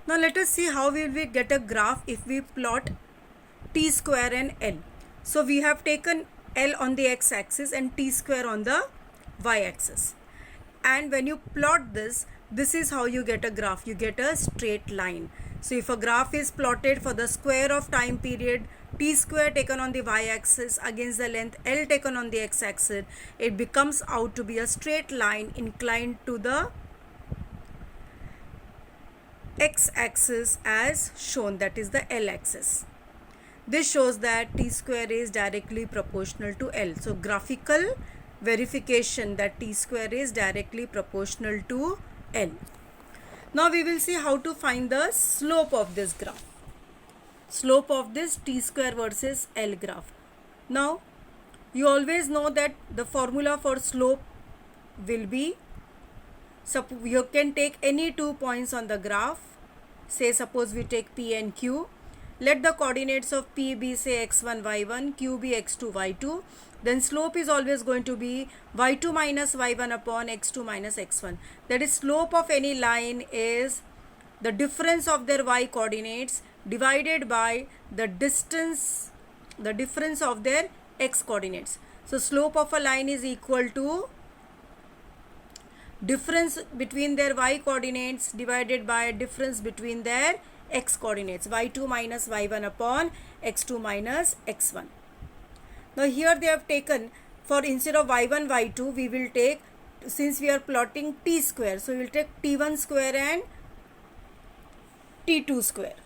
Now let us see how will we get a graph if we plot t square and L. So we have taken L on the x-axis and t square on the y-axis. And when you plot this, this is how you get a graph. You get a straight line. So if a graph is plotted for the square of time period t square taken on the y-axis against the length L taken on the x-axis, it becomes out to be a straight line inclined to the x-axis as shown, that is the L-axis. This shows that t square is directly proportional to L. So graphical verification that t square is directly proportional to L. Now we will see how to find the slope of this graph. Slope of this t square versus L graph. Now you always know that the formula for slope will be, you can take any 2 points on the graph. Say suppose we take P and Q. Let the coordinates of P be say x1, y1, Q be x2, y2. Then slope is always going to be y2 minus y1 upon x2 minus x1. That is, slope of any line is the difference of their y coordinates divided by the distance, the difference of their x coordinates. So slope of a line is equal to difference between their y coordinates divided by difference between their x coordinates, y2 minus y1 upon x2 minus x1. Now here they have taken, for instead of y1 y2 we will take, since we are plotting t square, so we will take t1 square and t2 square.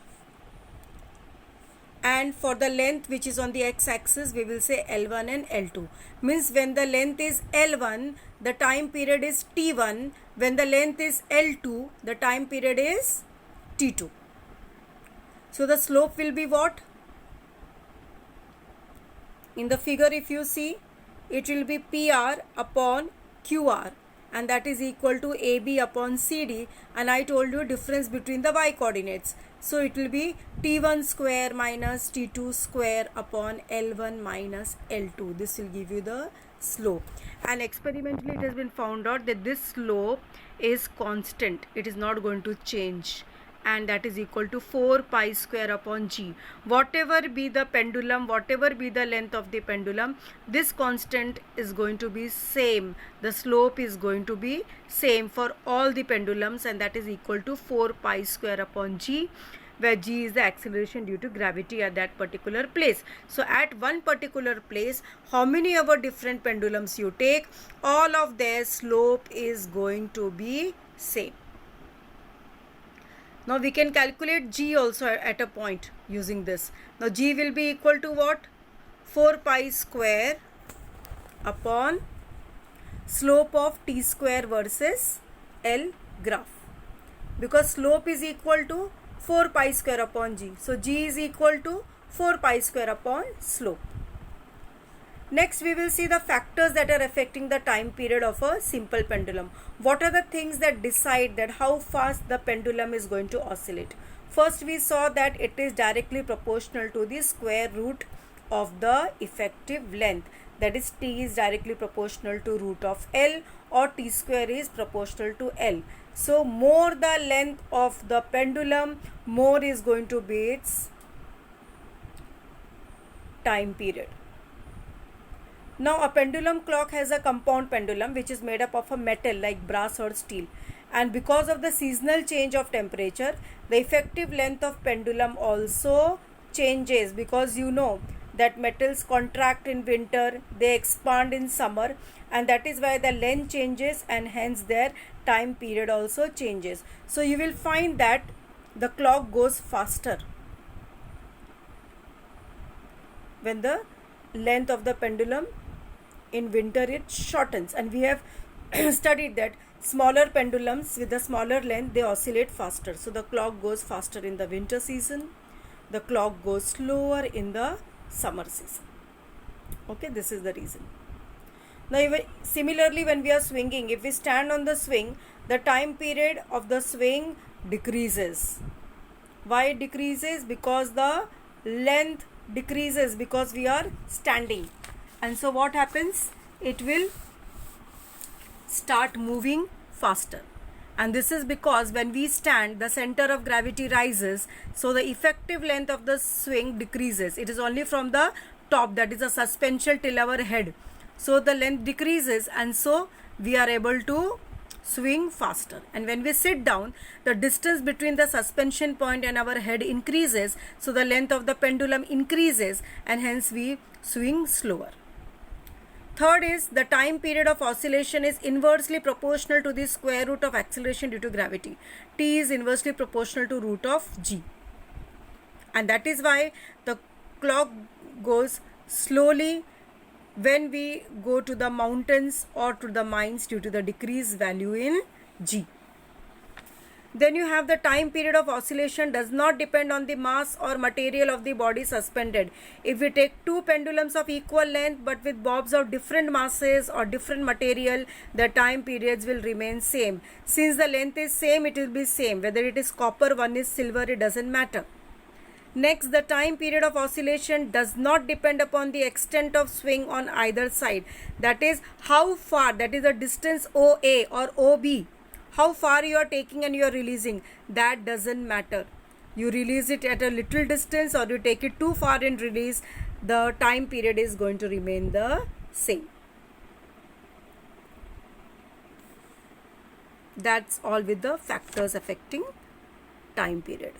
And for the length which is on the x-axis, we will say L1 and L2. Means when the length is L1, the time period is T1. When the length is L2, the time period is T2. So the slope will be what? In the figure if you see, it will be PR upon QR, and that is equal to AB upon CD, and I told you difference between the y coordinates. So it will be T1 square minus T2 square upon L1 minus L2. This will give you the slope. And experimentally it has been found out that this slope is constant. It is not going to change. And that is equal to 4 pi square upon G. Whatever be the pendulum, whatever be the length of the pendulum, this constant is going to be same. The slope is going to be same for all the pendulums, and that is equal to 4 pi square upon G, where G is the acceleration due to gravity at that particular place. So at one particular place, how many ever different pendulums you take, all of their slope is going to be same. Now we can calculate G also at a point using this. Now G will be equal to what? 4 pi square upon slope of t square versus L graph. Because slope is equal to 4 pi square upon G. So G is equal to 4 pi square upon slope. Next we will see the factors that are affecting the time period of a simple pendulum. What are the things that decide that how fast the pendulum is going to oscillate? First we saw that it is directly proportional to the square root of the effective length. That is, T is directly proportional to root of L, or T square is proportional to L. So more the length of the pendulum, more is going to be its time period. Now a pendulum clock has a compound pendulum which is made up of a metal like brass or steel, and because of the seasonal change of temperature, the effective length of pendulum also changes, because you know that metals contract in winter, they expand in summer, and that is why the length changes and hence their time period also changes. So you will find that the clock goes faster when the length of the pendulum in winter it shortens, and we have studied that smaller pendulums with a smaller length, they oscillate faster. So the clock goes faster in the winter season, the clock goes slower in the summer season. Okay, this is the reason. Now even similarly, when we are swinging, if we stand on the swing, the time period of the swing decreases. Why it decreases? Because the length decreases because we are standing. And so what happens? It will start moving faster. And this is because when we stand, the center of gravity rises, so the effective length of the swing decreases. It is only from the top, that is the suspension, till our head. So the length decreases, and so we are able to swing faster. And when we sit down, the distance between the suspension point and our head increases, so the length of the pendulum increases, and hence we swing slower. Third is the time period of oscillation is inversely proportional to the square root of acceleration due to gravity. T is inversely proportional to root of g. And that is why the clock goes slowly when we go to the mountains or to the mines due to the decreased value in g. Then you have the time period of oscillation does not depend on the mass or material of the body suspended. If we take two pendulums of equal length but with bobs of different masses or different material, the time periods will remain same. Since the length is same, it will be same. Whether it is copper, one is silver, it doesn't matter. Next, the time period of oscillation does not depend upon the extent of swing on either side. That is how far, that is the distance OA or OB. How far you are taking and you are releasing, that doesn't matter. You release it at a little distance or you take it too far and release, the time period is going to remain the same. That's all with the factors affecting time period.